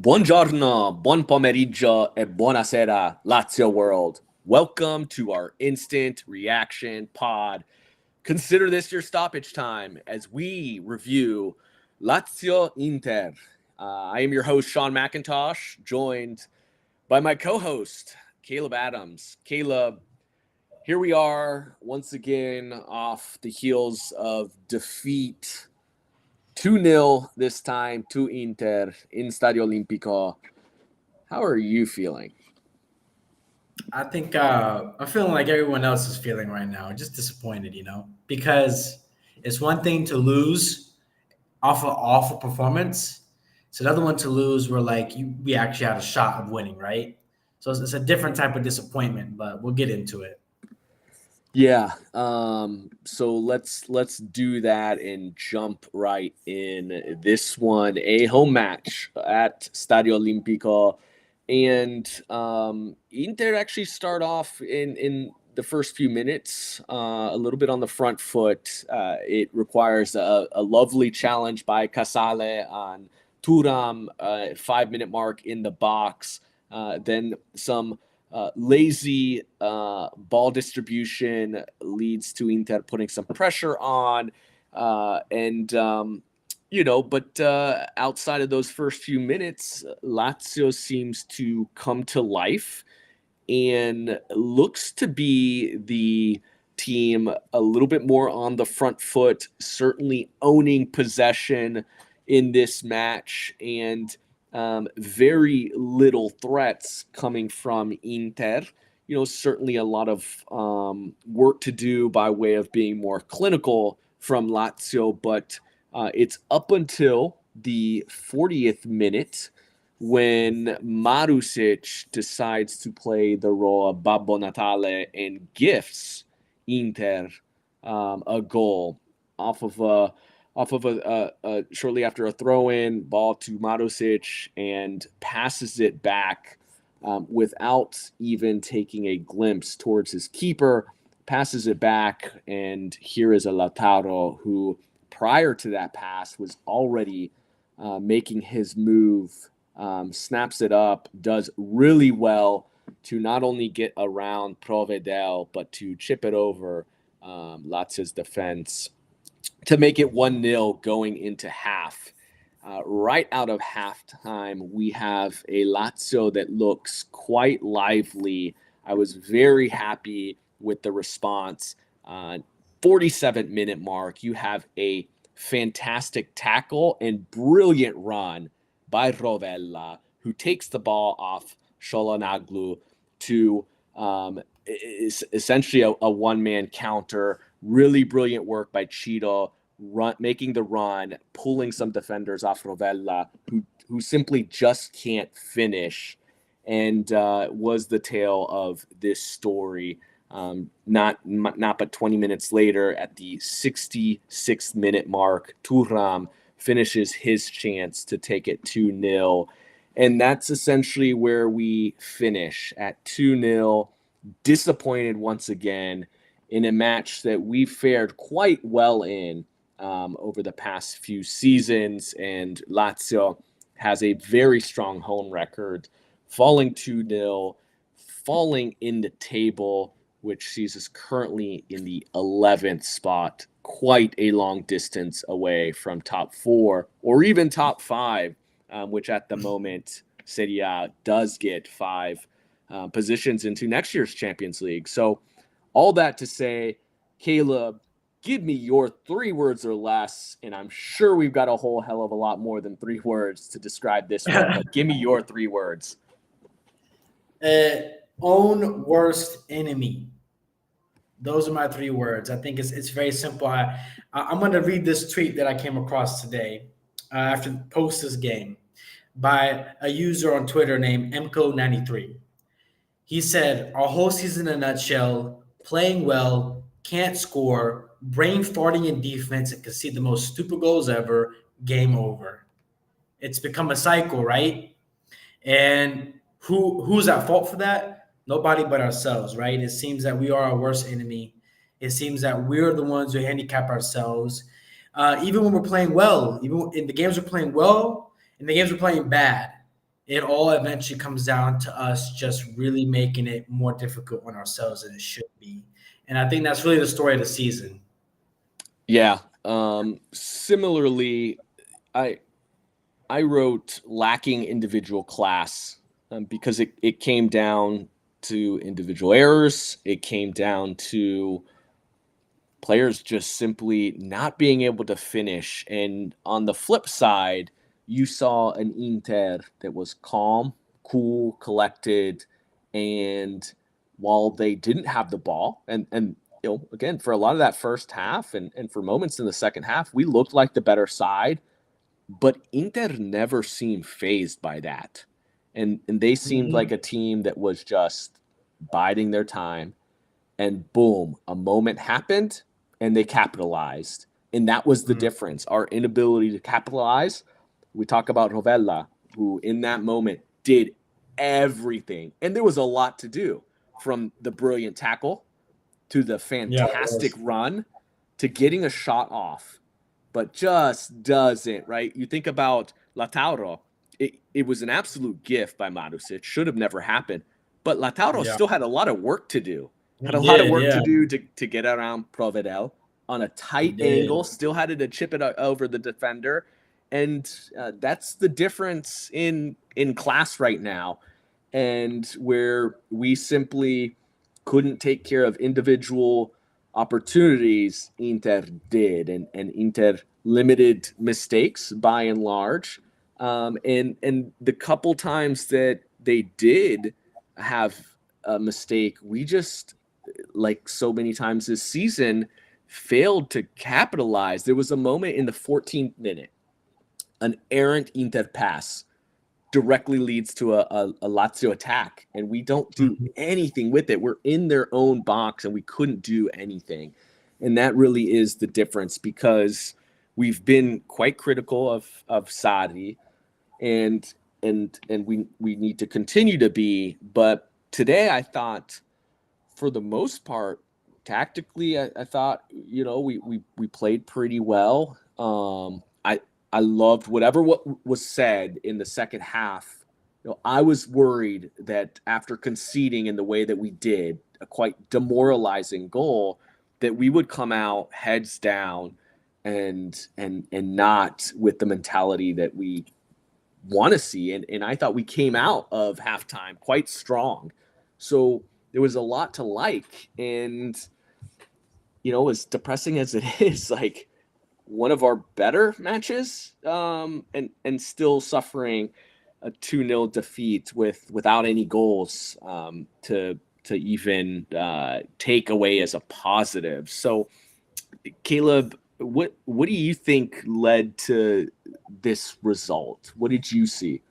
Buongiorno, buon pomeriggio, e buonasera, Lazio world. Welcome to our instant reaction pod. Consider this your stoppage time as we review Lazio Inter. I am your host, Sean McIntosh, joined by my co-host, Caleb Adams. Caleb, here we are once again off the heels of defeat 2-0 this time to Inter in Stadio Olimpico. How are you feeling? I think I'm feeling like everyone else is feeling right now, just disappointed, because it's one thing to lose off of awful performance. It's another one to lose where we actually had a shot of winning, right? So it's a different type of disappointment, but we'll get into it. Yeah. So let's do that and jump right in. This one, a home match at Stadio Olimpico, and Inter actually start off in the first few minutes a little bit on the front foot. It requires a lovely challenge by Casale on Thuram, 5-minute mark in the box. Then some lazy ball distribution leads to Inter putting some pressure on. But outside of those first few minutes, Lazio seems to come to life and looks to be the team a little bit more on the front foot, certainly owning possession in this match, and very little threats coming from Inter. Certainly a lot of work to do by way of being more clinical from Lazio, but it's up until the 40th minute when Marusic decides to play the role of Babbo Natale and gifts Inter a goal off of a shortly after a throw-in ball to Marusic, and passes it back without even taking a glimpse towards his keeper. Passes it back, and here is a Lautaro who, prior to that pass, was already making his move. Snaps it up, does really well to not only get around Provedel, but to chip it over Lazio's defense to make it 1-0 going into half. Right out of halftime, we have a Lazio that looks quite lively. I was very happy with the response. 47th-minute mark, you have a fantastic tackle and brilliant run by Rovella, who takes the ball off Çalhanoğlu to essentially a one-man counter. Really brilliant work by Cheeto, making the run, pulling some defenders off Rovella, who simply just can't finish, and was the tale of this story. Not but 20 minutes later, at the 66th minute mark, Thuram finishes his chance to take it 2-0. And that's essentially where we finish, at 2-0, disappointed once again in a match that we fared quite well in over the past few seasons. And Lazio has a very strong home record, falling 2-0, falling in the table, which sees us currently in the 11th spot, quite a long distance away from top 4 or even top 5, which at the moment Serie A does get 5 positions into next year's Champions League. So all that to say, Caleb, give me your 3 words or less, and I'm sure we've got a whole hell of a lot more than 3 words to describe this one, but give me your 3 words. Own worst enemy. Those are my 3 words. I think it's very simple. I'm going to read this tweet that I came across today after the post this game by a user on Twitter named MCO93. He said, "Our whole season in a nutshell: playing well, can't score, brain farting in defense, and concede the most stupid goals ever. Game over." It's become a cycle, right? And who's at fault for that? Nobody but ourselves, right? It seems that we are our worst enemy. It seems that we're the ones who handicap ourselves. Even when we're playing well, even in the games we're playing well, in the games we're playing bad, it all eventually comes down to us just really making it more difficult on ourselves than it should be. And I think that's really the story of the season. Yeah. Similarly, I I wrote lacking individual class, because it came down to individual errors. It came down to players just simply not being able to finish. And on the flip side, you saw an Inter that was calm, cool, collected, and while they didn't have the ball, and again, for a lot of that first half and for moments in the second half, we looked like the better side, but Inter never seemed phased by that. And they seemed like Mhm. a team that was just biding their time, and boom, a moment happened and they capitalized. And that was the Mhm. difference. Our inability to capitalize. We talk about Rovella, who in that moment did everything. And there was a lot to do, from the brilliant tackle to the Yeah, it fantastic was. run to getting a shot off, but just doesn't, right? You think about Lautaro, it was an absolute gift by Marusic, should have never happened. But Lautaro Yeah, still had a lot of work to do, had he a lot of did. work to Yeah, do to get around Provedel on a he tight did. angle, still had to chip it over the defender. And that's the difference in class right now, and where we simply couldn't take care of individual opportunities, Inter did, and Inter limited mistakes by and large. And the couple times that they did have a mistake, we just, like so many times this season, failed to capitalize. There was a moment in the 14th minute, an errant Inter pass directly leads to a Lazio attack, and we don't do Mhm. anything with it. We're in their own box, and we couldn't do anything. And that really is the difference, because we've been quite critical of Sarri, and we need to continue to be. But today, I thought, for the most part, tactically, I thought, we played pretty well. I loved whatever what was said in the second half. I was worried that after conceding in the way that we did, a quite demoralizing goal, that we would come out heads down and not with the mentality that we want to see. And I thought we came out of halftime quite strong. So there was a lot to like. And, as depressing as it is, like, one of our better matches, and still suffering a 2-0 defeat without any goals, to even take away as a positive. So, Caleb, what do you think led to this result? What did you see?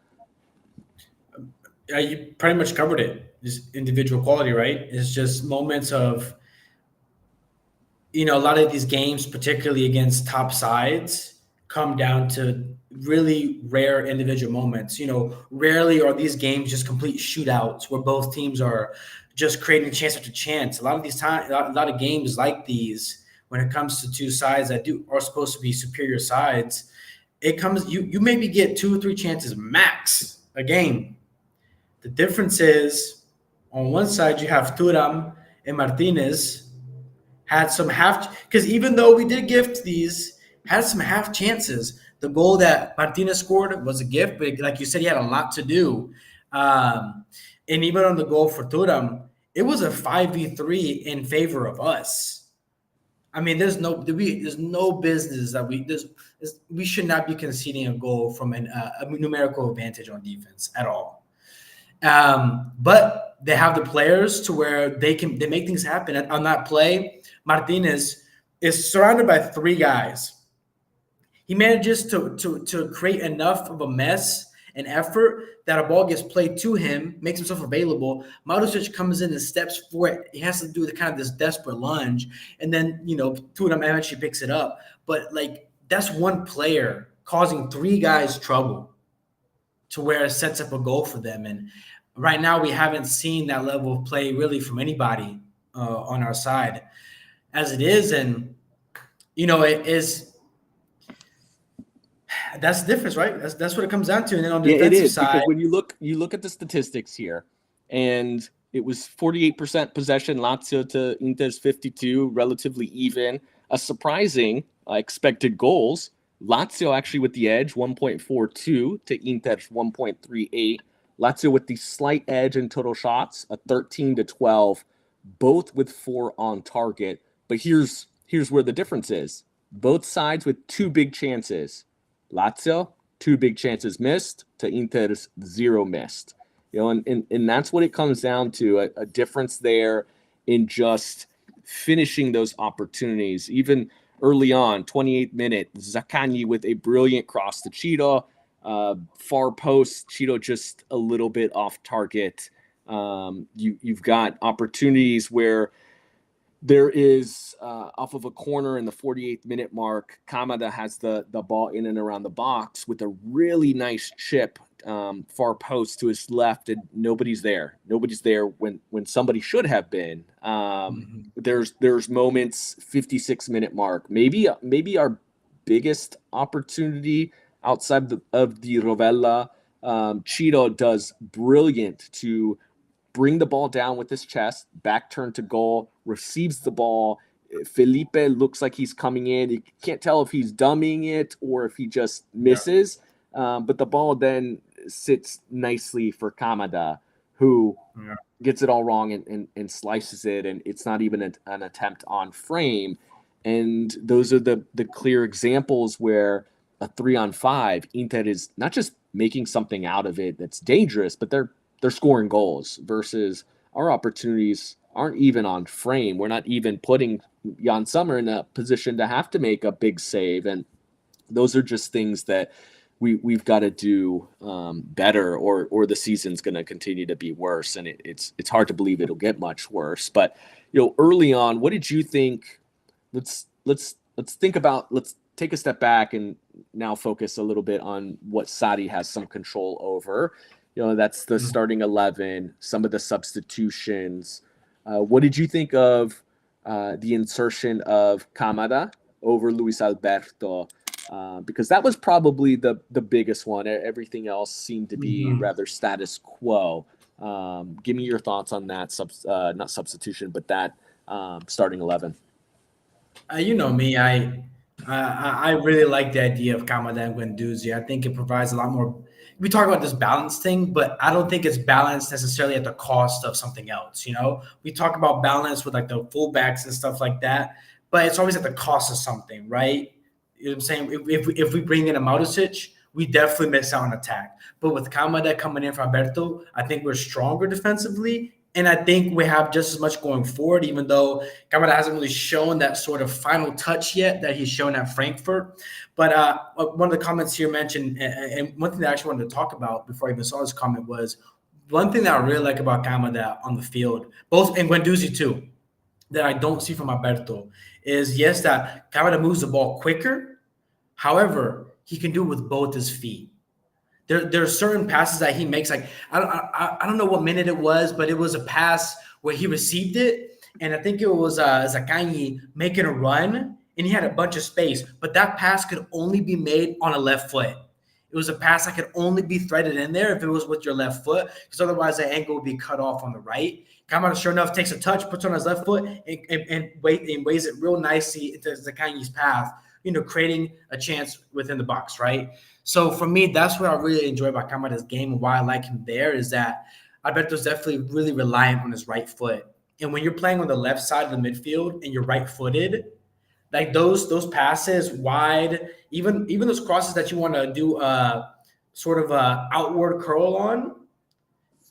You pretty much covered it. Just individual quality, right? It's just moments of, a lot of these games, particularly against top sides, come down to really rare individual moments. Rarely are these games just complete shootouts where both teams are just creating chance after chance. A lot of these time, a lot of games like these, when it comes to two sides that are supposed to be superior sides, it comes you maybe get 2 or 3 chances max a game. The difference is, on one side you have Turam and Martinez had some half, because even though we did gift these, had some half chances. The goal that Martinez scored was a gift, but like you said, he had a lot to do. And even on the goal for Turam, it was a 5v3 in favor of us. I mean, there's no business that we should not be conceding a goal from a numerical advantage on defense at all. But they have the players to where they make things happen. And on that play, Martinez is surrounded by 3 guys. He manages to create enough of a mess and effort that a ball gets played to him, makes himself available. Marusic comes in and steps for it. He has to do the kind of this desperate lunge, and then Tudor eventually picks it up. But like, that's one player causing 3 guys trouble to where it sets up a goal for them. And right now, we haven't seen that level of play really from anybody on our side as it is. And it is That's the difference, right? That's what it comes down to. And then on the Yeah, it defensive is side, because when you look at the statistics here, and it was 48% possession Lazio to Inter's 52, relatively even. A surprising expected goals. Lazio actually with the edge, 1.42 to Inter's 1.38. Lazio with the slight edge in total shots, a 13-12, both with 4 on target. But here's where the difference is. Both sides with 2 big chances. Lazio 2 big chances missed to Inter's 0 missed. And that's what it comes down to, a difference there in just finishing those opportunities. Even early on, 28th minute, Zaccagni with a brilliant cross to Cheetah. Far post, Cheetah just a little bit off target. You've got opportunities where there is off of a corner in the 48th minute mark. Kamada has the ball in and around the box with a really nice chip far post to his left, and nobody's there. Nobody's there when somebody should have been. There's moments 56-minute mark. Maybe our biggest opportunity outside of the Rovella. Cheeto does brilliant to bring the ball down with his chest, back turn to goal, receives the ball. Felipe looks like he's coming in. You can't tell if he's dummying it or if he just misses. But the ball then sits nicely for Kamada, who gets it all wrong and slices it, and it's not even an attempt on frame. And those are the clear examples where a 3-on-5, Inter is not just making something out of it that's dangerous, but they're scoring goals versus our opportunities aren't even on frame. We're not even putting Jan Sommer in a position to have to make a big save. And those are just things that we've got to do better, or the season's going to continue to be worse. And it's hard to believe it'll get much worse. But, early on, what did you think? Let's think about, let's take a step back and now focus a little bit on what Sarri has some control over. That's the starting 11, some of the substitutions. What did you think of the insertion of Kamada over Luis Alberto? Because that was probably the biggest one. Everything else seemed to be rather status quo. Give me your thoughts on that, not substitution, but that starting 11. You know me, I really like the idea of Kamada and Guendouzi. I think it provides a lot more. We talk about this balance thing, but I don't think it's balanced necessarily at the cost of something else. We talk about balance with like the fullbacks and stuff like that, but it's always at the cost of something, right? You know what I'm saying? If we bring in a Marusic, we definitely miss out on attack. But with Kamada coming in for Alberto, I think we're stronger defensively. And I think we have just as much going forward, even though Kamada hasn't really shown that sort of final touch yet that he's shown at Frankfurt. But one of the comments here mentioned, and one thing that I actually wanted to talk about before I even saw this comment was one thing that I really like about Kamada on the field, both in Guendouzi too, that I don't see from Alberto, is yes, that Kamada moves the ball quicker. However, he can do it with both his feet. There are certain passes that he makes. Like I don't know what minute it was, but it was a pass where he received it, and I think it was Zaccagni making a run, and he had a bunch of space. But that pass could only be made on a left foot. It was a pass that could only be threaded in there if it was with your left foot, because otherwise the angle would be cut off on the right. Kamada, sure enough, takes a touch, puts on his left foot, and weighs it real nicely into Zaccagni's path, creating a chance within the box, right? So for me, that's what I really enjoy about Kamada's game and why I like him there is that Alberto's definitely really reliant on his right foot. And when you're playing on the left side of the midfield and you're right-footed, like those passes wide, even those crosses that you want to do sort of a outward curl on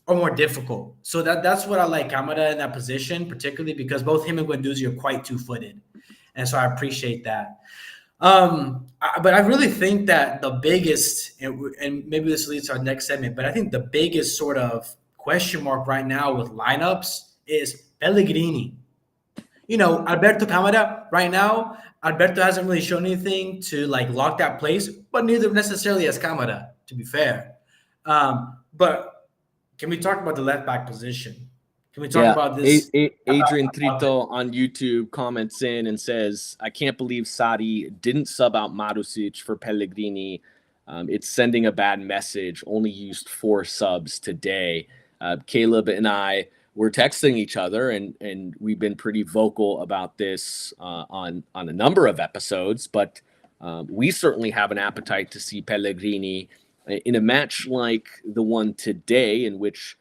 are more difficult. So that's what I like Kamada in that position, particularly because both him and Guendouzi are quite two-footed. And so I appreciate that. But I really think that the biggest, and maybe this leads to our next segment, but I think the biggest sort of question mark right now with lineups is Pellegrini. Alberto Kamada right now, Alberto hasn't really shown anything to like lock that place, but neither necessarily as Kamada, to be fair. But can we talk about the left back position? Can we talk about this? Adrian Trito on YouTube comments in and says, I can't believe Sarri didn't sub out Marusic for Pellegrini. It's sending a bad message. Only used 4 subs today. Caleb and I were texting each other, and we've been pretty vocal about this on a number of episodes. But we certainly have an appetite to see Pellegrini in a match like the one today, in which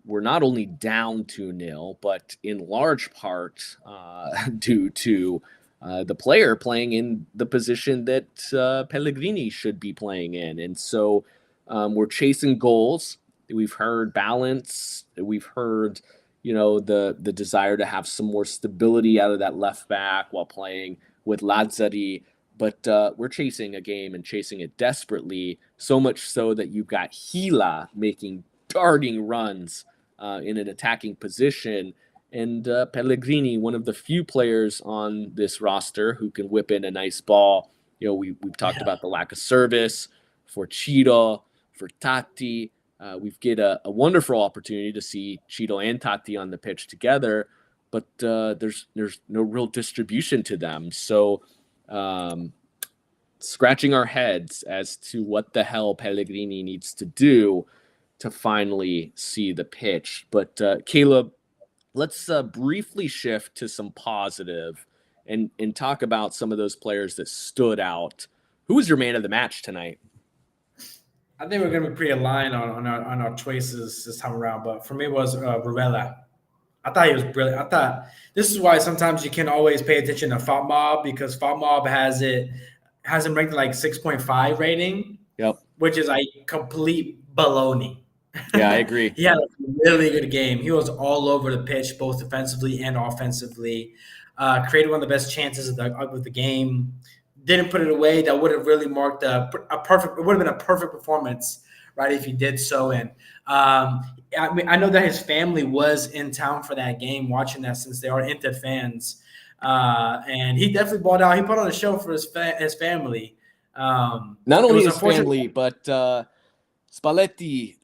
we're not only down 2-0, but in large part due to the player playing in the position that Pellegrini should be playing in. And so we're chasing goals. We've heard balance. We've heard, the desire to have some more stability out of that left back while playing with Lazzari. But we're chasing a game and chasing it desperately, so much so that you've got Gila making darting runs in an attacking position. And Pellegrini, one of the few players on this roster who can whip in a nice ball. We've talked about the lack of service for Ciro, for Tati. We've get a wonderful opportunity to see Ciro and Tati on the pitch together, but there's no real distribution to them. So scratching our heads as to what the hell Pellegrini needs to do to finally see the pitch. But Caleb, let's briefly shift to some positive and talk about some of those players that stood out. Who was your man of the match tonight? I think we're going to be pretty aligned on our choices this time around. But for me, it was Rivella. I thought he was brilliant. I thought this is why sometimes you can always pay attention to FOTMob, because FOTMob has him ranked like 6.5 rating. Yep. Which is like complete baloney. Yeah, I agree. He had a really good game. He was all over the pitch, both defensively and offensively. Created one of the best chances of the game. Didn't put it away. That would have really marked a perfect. It would have been a perfect performance, right, if he did so. And I know that his family was in town for that game, watching that, since they are Inter fans. And he definitely balled out. He put on a show for his family. Not only his family, but Spalletti,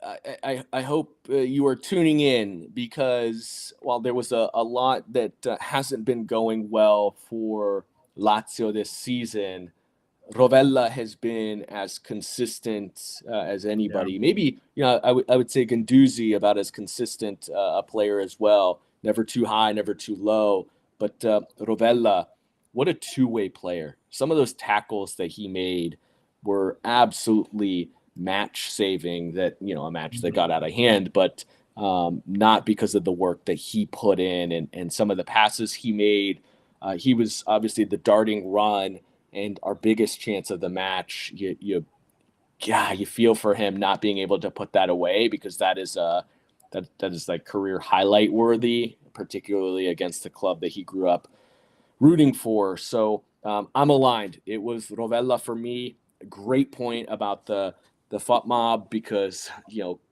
I hope you are tuning in, because while there was a lot that hasn't been going well for Lazio this season, Rovella has been as consistent as anybody. Yeah. Maybe, I would say Guendouzi about as consistent a player as well. Never too high, never too low. But Rovella, what a two-way player. Some of those tackles that he made were absolutely match-saving, that, a match that got out of hand, but not because of the work that he put in and some of the passes he made. He was obviously the darting run, and our biggest chance of the match, you feel for him not being able to put that away, because that is like career highlight worthy, particularly against the club that he grew up rooting for. So I'm aligned. It was Rovella for me. Great point about the FOTMob, because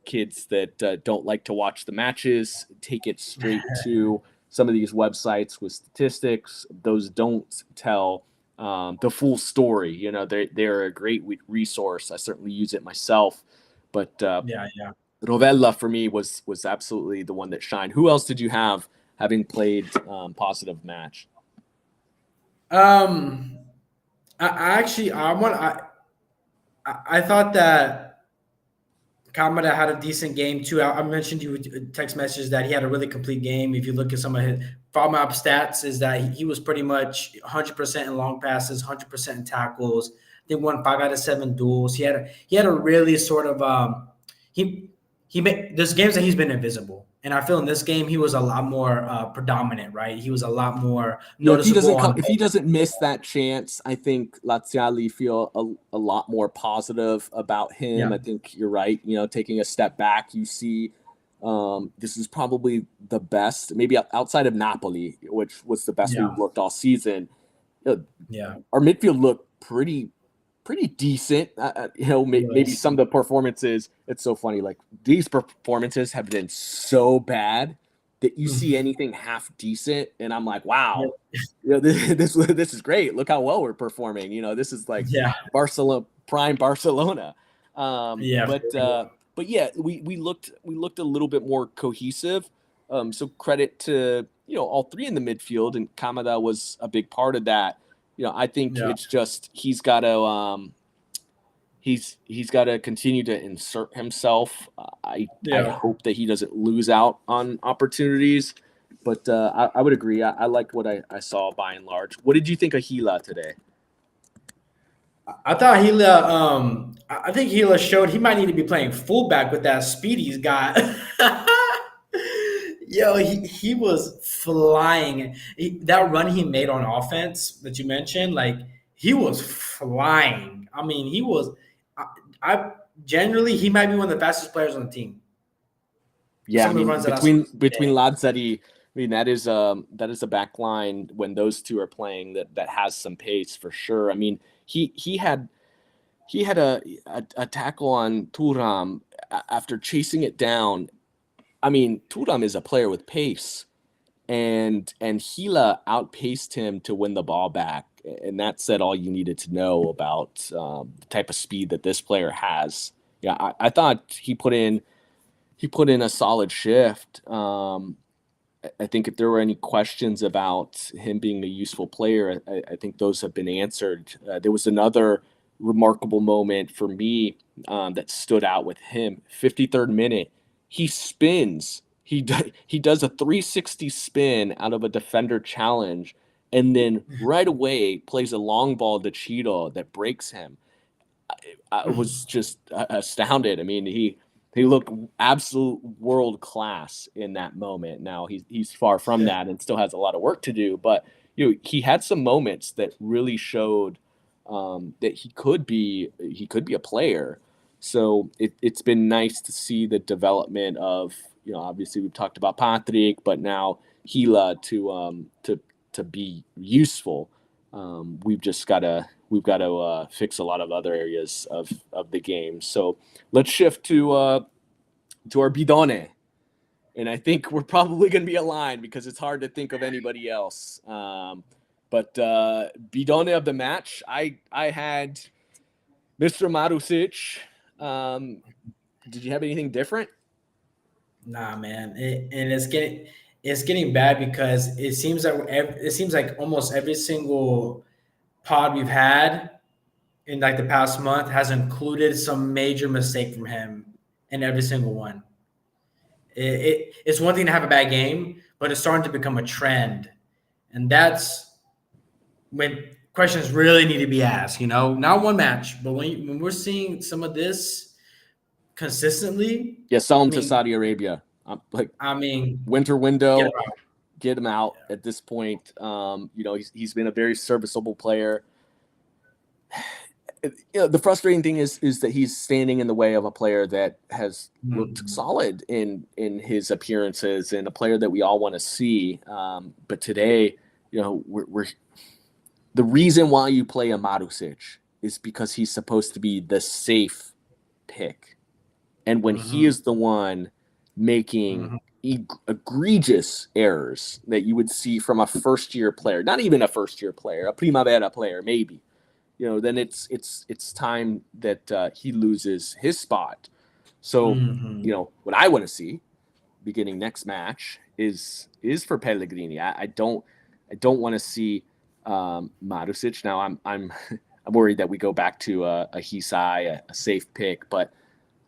kids that don't like to watch the matches take it straight to some of these websites with statistics. Those don't tell the full story. They're a great resource. I certainly use it myself, but Rovella for me was absolutely the one that shined. Who else did you have having played positive match? I thought that Kamada had a decent game too. I mentioned you with text messages that he had a really complete game. If you look at some of his FOTMob stats, is that he was pretty much 100% in long passes, 100% in tackles. They won 5 out of 7 duels. He had a really sort of he made, there's games that he's been invisible. And I feel in this game he was a lot more predominant, right? He was a lot more noticeable. If he doesn't miss that chance, I think Laziali feel a lot more positive about him. Yeah. I think you're right. Taking a step back, you see this is probably the best, maybe outside of Napoli, which was the best we've looked all season. Our midfield looked pretty decent. Maybe some of the performances, it's so funny. Like, these performances have been so bad that you see anything half decent, and I'm like, wow, this is great. Look how well we're performing. This is like Barcelona, prime Barcelona. But yeah, we looked a little bit more cohesive. So credit to all three in the midfield, and Kamada was a big part of that. I think it's just he's got to he's got to continue to insert himself. I Yeah. hope that he doesn't lose out on opportunities, but I would agree. I liked what I saw by and large. What did you think of Gila today? I thought I think Gila showed he might need to be playing fullback with that speed he's got. Yo, he was flying. That run he made on offense that you mentioned, like he was flying. I mean, he was. I, I generally he might be one of the fastest players on the team. Yeah, I Some of the mean runs that I saw between today. Lazzari, I mean that is a back line when those two are playing that has some pace for sure. I mean he had a tackle on Turam after chasing it down. I mean Turam is a player with pace, and Gila outpaced him to win the ball back, and that said all you needed to know about the type of speed that this player has. Yeah, I thought he put in a solid shift. I think if there were any questions about him being a useful player, I think those have been answered. There was another remarkable moment for me that stood out with him. 53rd minute, he spins. He does a 360 spin out of a defender challenge, and then right away plays a long ball to Cheeto that breaks him. I was just astounded. I mean, he looked absolute world class in that moment. Now he's far from that and still has a lot of work to do, but he had some moments that really showed that he could be a player. So it's been nice to see the development of obviously we've talked about Patrick, but now Gila to be useful. We've got to fix a lot of other areas of the game. So let's shift to our bidone, and I think we're probably going to be aligned because it's hard to think of anybody else. But bidone of the match, I had Mr. Marusic. Did you have anything different? Nah, man, and it's getting bad because it seems like almost every single pod we've had in like the past month has included some major mistake from him in every single one. It's one thing to have a bad game, but it's starting to become a trend, and that's when questions really need to be asked. Not one match, but when we're seeing some of this consistently, Yeah, sell I him to mean, Saudi Arabia. Like I mean, winter get window, him out. get him out at this point. He's been a very serviceable player. The frustrating thing is that he's standing in the way of a player that has looked Mhm. solid in his appearances and a player that we all want to see. But today, we're the reason why you play a Marusic is because he's supposed to be the safe pick, and when he Mhm. is the one making Mhm. egregious errors that you would see from a first year player, not even a first year player, a primavera player, maybe, then it's time that he loses his spot. So, Mhm. what I want to see beginning next match is for Pellegrini. I don't want to see Marusic. Now I'm I'm worried that we go back to a Hisai, a safe pick, but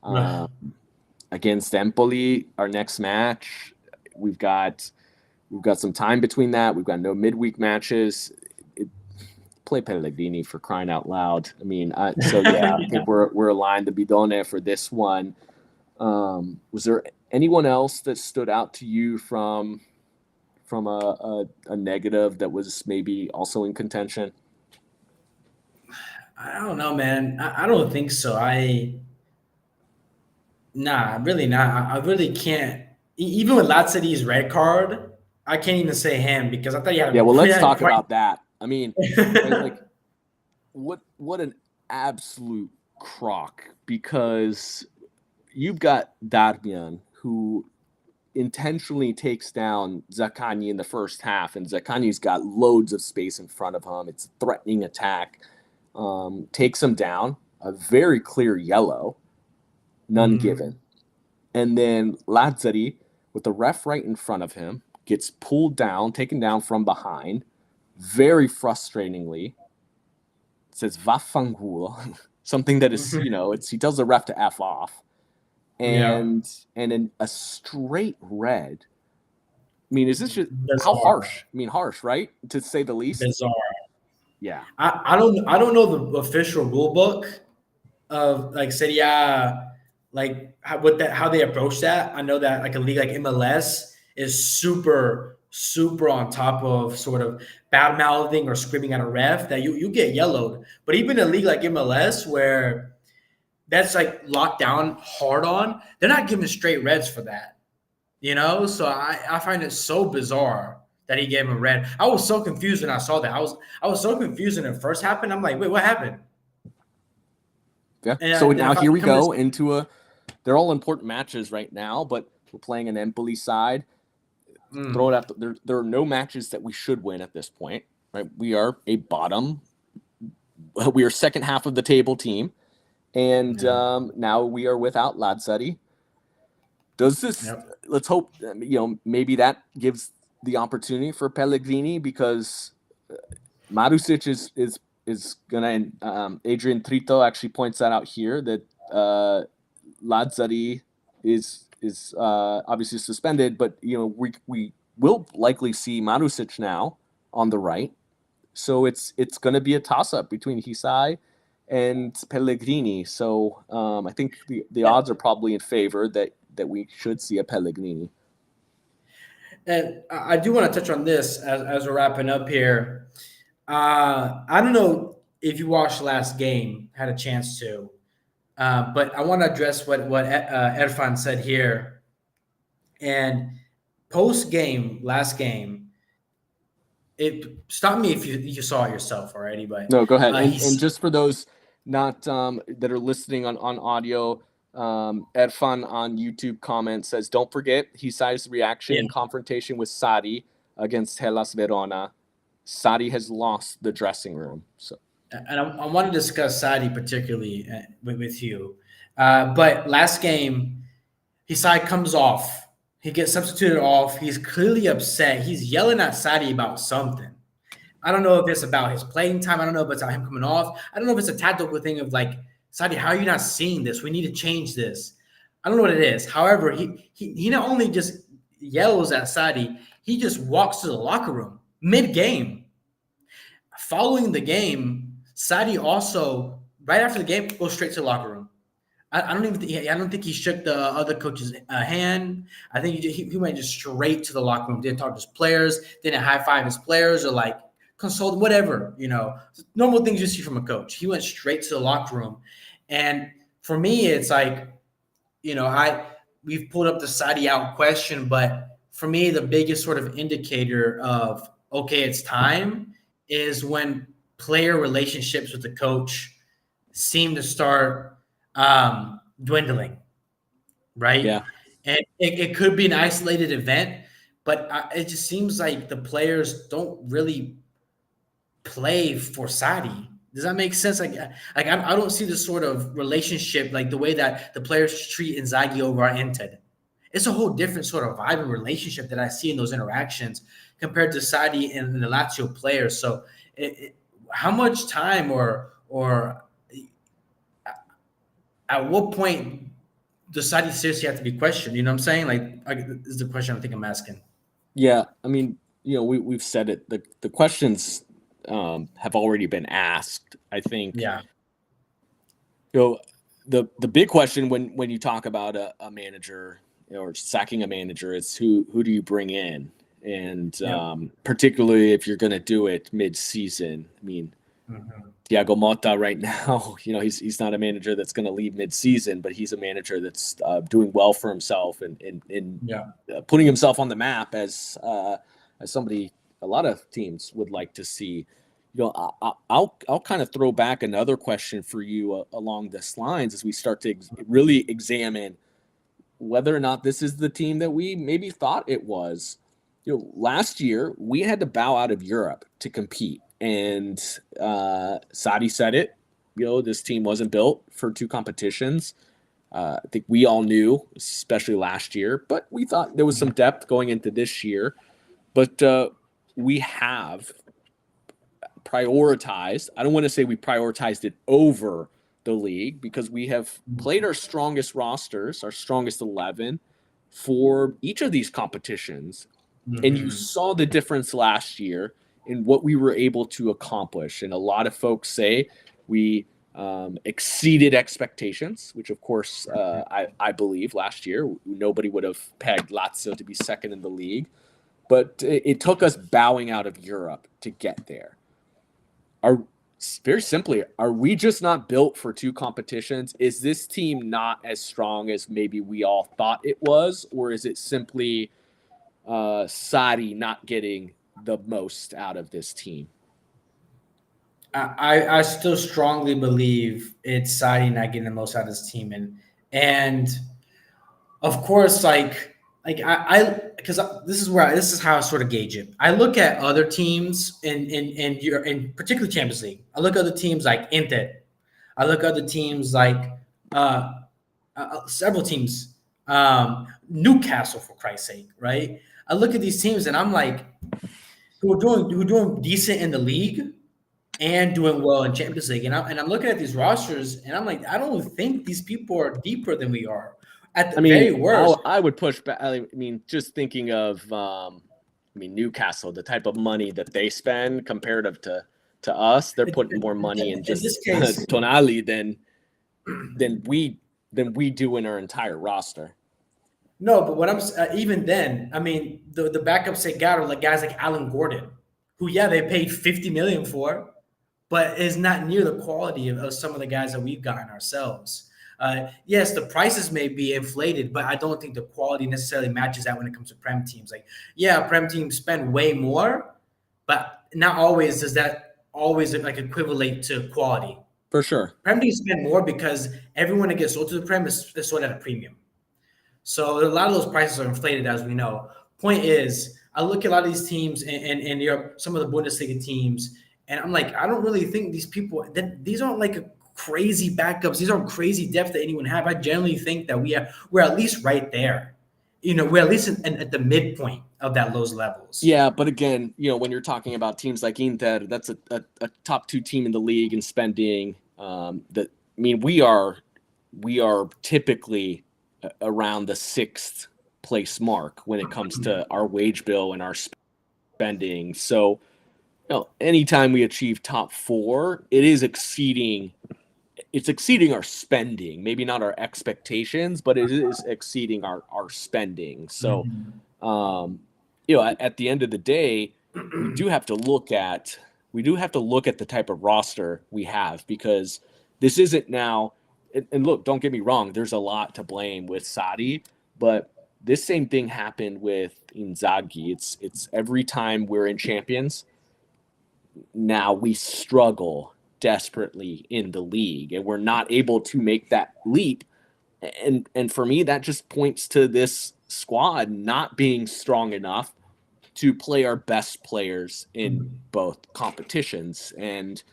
um, against Empoli, our next match, we've got we've got some time between that. We've got no midweek matches. Play Pellegrini for crying out loud. I mean, so yeah, I think we're aligned to Bidone for this one. Was there anyone else that stood out to you from a negative that was maybe also in contention? I don't know, man. I don't think so. Nah, really not. I really can't. Even with Lazzari's red card, I can't even say him because I thought he Yeah, had, well, he let's had talk quite. about that. I mean, right, like what an absolute crock because you've got Darmian who intentionally takes down Zaccagni in the first half, and Zaccagni's got loads of space in front of him. It's a threatening attack. Takes him down, a very clear yellow, none Mhm. given. And then Lazzari, with the ref right in front of him, gets pulled down, taken down from behind, very frustratingly. Says Vafangul. something that is, he tells the ref to F off. Yeah, And a straight red. I mean, is this just how bizarre, harsh? I mean, harsh, right? To say the least. bizarre. Yeah. I don't know the official rule book of like Serie A, like how they approach that. I know that like a league like MLS is super on top of sort of bad mouthing or screaming at a ref that you get yellowed. But even a league like MLS where that's like locked down hard on, they're not giving straight reds for that. So I find it so bizarre that he gave him a red. I was so confused when I saw that. I was so confused when it first happened. I'm like, wait, what happened? Yeah. So And now if I here we come to go into they're all important matches right now, but we're playing an Empoli side. Throw it out. There are no matches that we should win at this point, right? We are a bottom. We are second half of the table team, and Yeah. now we are without Lazzari. Does this? Yep. Let's hope maybe that gives the opportunity for Pellegrini because Marusic is gonna. Adrian Trito actually points that out here that Lazzari is obviously suspended, but we will likely see Marusic now on the right. So it's going to be a toss up between Hisai and Pellegrini. So I think the odds are probably in favor that we should see a Pellegrini. And I do want to touch on this as we're wrapping up here. I don't know if you watched last game, had a chance to, but I want to address what Erfan said here. And post game, last game, it stop me if you saw it yourself already, but No, go ahead. And he's just for those not that are listening on audio, Erfan on YouTube comment says, "Don't forget Hisai's reaction in confrontation with Sadi against Hellas Verona. Sadi has lost the dressing room." So. and I want to discuss Sadi particularly with you. But last game, Hisai comes off. He gets substituted off. He's clearly upset. He's yelling at Sadi about something. I don't know if it's about his playing time. I don't know if it's about him coming off. I don't know if it's a tactical thing of like, Sadi, how are you not seeing this? We need to change this. I don't know what it is. However, he not only just yells at Sadi, he just walks to the locker room mid-game. Following the game, Sadi also, right after the game, goes straight to the locker room. I don't think he shook the other coach's hand. I think he went just straight to the locker room. Didn't talk to his players. Didn't high five his players or like consult whatever. Normal things you see from a coach. He went straight to the locker room, and for me, it's like, we've pulled up the Sadi out question, but for me, the biggest sort of indicator of okay, it's time is when player relationships with the coach seem to start dwindling, right? Yeah. And it could be an isolated event, but it just seems like the players don't really play for Sadi. Does that make sense? I don't see this sort of relationship like the way that the players treat Inzaghi over Ented. It's a whole different sort of vibe and relationship that I see in those interactions compared to Sadi and the Lazio players. So, how much time or at what point does Sadi seriously have to be questioned? You know what I'm saying? Like this is the question I think I'm asking. Yeah, I mean, we've said it. The questions have already been asked. I think. Yeah. The big question when you talk about a manager or sacking a manager is who do you bring in, and particularly if you're going to do it mid-season. I mean, Thiago Motta right now, he's not a manager that's going to leave mid-season, but he's a manager that's doing well for himself and putting himself on the map as somebody a lot of teams would like to see. I'll kind of throw back another question for you along this lines as we start to really examine whether or not this is the team that we maybe thought it was. Last year we had to bow out of Europe to compete, and Sadi said it. This team wasn't built for two competitions. I think we all knew, especially last year, but we thought there was some depth going into this year. But we have prioritized. I don't want to say we prioritized it over the league because we have played our strongest rosters, our strongest 11 for each of these competitions. And you saw the difference last year in what we were able to accomplish. And a lot of folks say we exceeded expectations, which of course I believe last year. Nobody would have pegged Lazio to be second in the league. But it took us bowing out of Europe to get there. Very simply, are we just not built for two competitions? Is this team not as strong as maybe we all thought it was? Or is it simply Sarri not getting the most out of this team? I still strongly believe it's Sarri not getting the most out of this team. And of course, I because this is how I sort of gauge it. I look at other teams in particularly Champions League. I look at other teams like Inter. I look at other teams like several teams, Newcastle for Christ's sake, right? I look at these teams and I'm like, who are doing decent in the league and doing well in Champions League, and I'm looking at these rosters and I'm like, I don't think these people are deeper than we are. At the very worst, I would push back. I mean, just thinking of, Newcastle, the type of money that they spend comparative to us, they're putting more money in just this case, Tonali than we do in our entire roster. No, but what I'm even then, I mean, the backup Segato, like guys like Alan Gordon, who they paid 50 million for, but is not near the quality of some of the guys that we've gotten ourselves. Yes, the prices may be inflated, but I don't think the quality necessarily matches that when it comes to Prem teams. Like, Prem teams spend way more, but not always does that always like equivalent to quality. For sure. Prem teams spend more because everyone that gets sold to the Prem is sold at a premium. So a lot of those prices are inflated, as we know. Point is, I look at a lot of these teams in Europe, some of the Bundesliga teams, and I'm like, I don't really think these people these aren't like a crazy backups. These aren't crazy depth that anyone have. I generally think that we're at least right there. We're at least at the midpoint of those levels. Yeah, but again, when you're talking about teams like Inter, that's a top two team in the league in spending. We are typically around the sixth place mark when it comes to our wage bill and our spending. So, anytime we achieve top four, it's exceeding our spending, maybe not our expectations, but it is exceeding our spending. So, at the end of the day, we do have to look at the type of roster we have, because this isn't now. And look, don't get me wrong, there's a lot to blame with Sarri, but this same thing happened with Inzaghi. It's every time we're in Champions, now we struggle desperately in the league, and we're not able to make that leap. And for me, that just points to this squad not being strong enough to play our best players in both competitions. And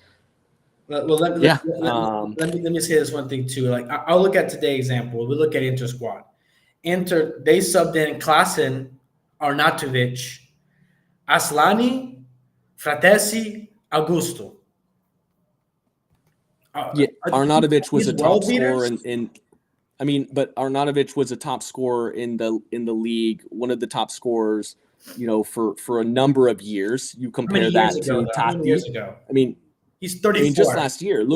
let me say this one thing too. Like, I'll look at today's example. We look at Inter squad. Inter, they subbed in Klaassen, Arnautovic, Aslani, Fratesi, Augusto. Arnautovic was a top scorer but Arnautovic was a top scorer in the league, one of the top scorers, for a number of years. You compare that to Tati. He's 34. Just last year,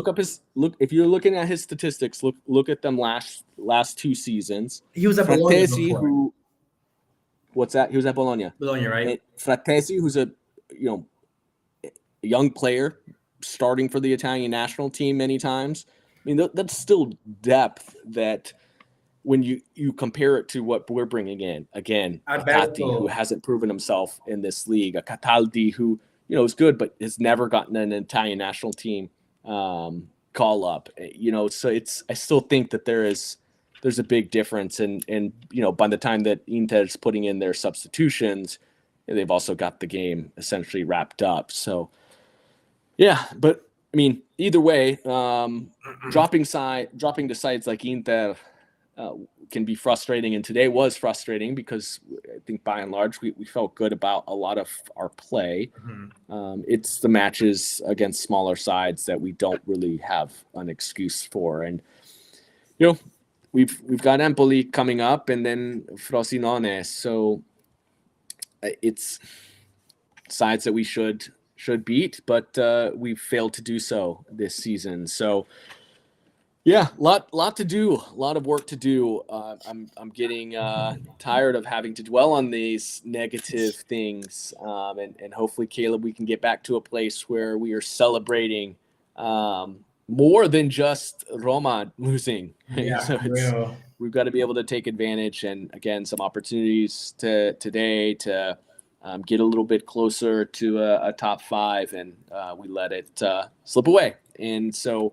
if you're looking at his statistics, look at them last two seasons. He was at Bologna before. What's that? He was at Bologna. Bologna, right? And Fratesi, who's a young player starting for the Italian national team many times. That's still depth that when you compare it to what we're bringing in. Again, Tati, who hasn't proven himself in this league, a Cataldi who is good, but has never gotten an Italian national team call up. So I still think that there's a big difference, and by the time that Inter's putting in their substitutions, they've also got the game essentially wrapped up. So yeah, but either way, dropping to sides like Inter can be frustrating, and today was frustrating because I think by and large we felt good about a lot of our play. It's the matches against smaller sides that we don't really have an excuse for, and we've got Empoli coming up, and then Frosinone, so it's sides that we should beat, but we've failed to do so this season. So yeah, lot to do, a lot of work to do. I'm getting tired of having to dwell on these negative things, and hopefully, Caleb, we can get back to a place where we are celebrating more than just Roma losing. Yeah, So we've got to be able to take advantage, and again, some opportunities today to get a little bit closer to a top 5, and we let it slip away. And so.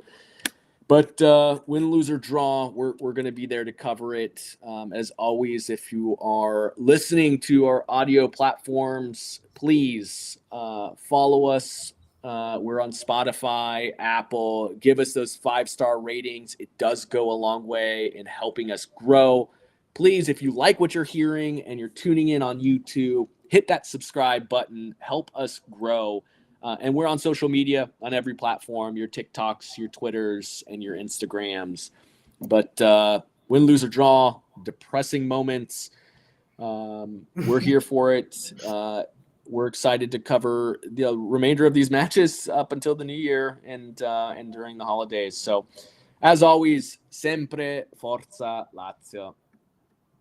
But win, lose, or draw, we're going to be there to cover it. As always, if you are listening to our audio platforms, please follow us. We're on Spotify, Apple. Give us those 5-star ratings. It does go a long way in helping us grow. Please, if you like what you're hearing and you're tuning in on YouTube, hit that subscribe button. Help us grow. And we're on social media on every platform, your TikToks, your Twitters, and your Instagrams. But win, lose, or draw, depressing moments, we're here for it. We're excited to cover the remainder of these matches up until the new year and during the holidays. So, as always, sempre Forza Lazio.